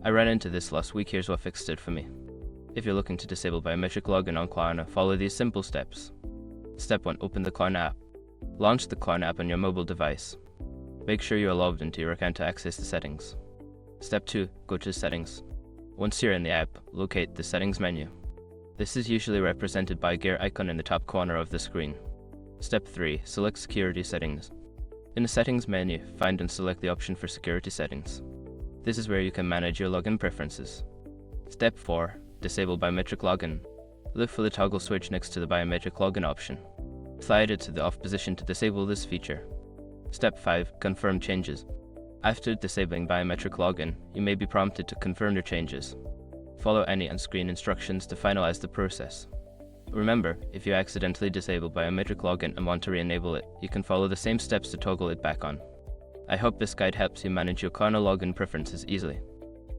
I ran into this last week. Here's what fixed it for me. If you're looking to disable biometric login on Klarna, follow these simple steps. Step 1. Open the Klarna app. Launch the Klarna app on your mobile device. Make sure you are logged into your account to access the settings. Step 2. Go to Settings. Once you're in the app, locate the Settings menu. This is usually represented by a gear icon in the top corner of the screen. Step 3. Select Security Settings. In the Settings menu, find and select the option for Security Settings. This is where you can manage your login preferences. Step 4. Disable biometric login. Look for the toggle switch next to the biometric login option. Slide it to the off position to disable this feature. Step 5. Confirm changes. After disabling biometric login, you may be prompted to confirm your changes. Follow any on-screen instructions to finalize the process. Remember, if you accidentally disable biometric login and want to re-enable it, you can follow the same steps to toggle it back on. I hope this guide helps you manage your Klarna login preferences easily.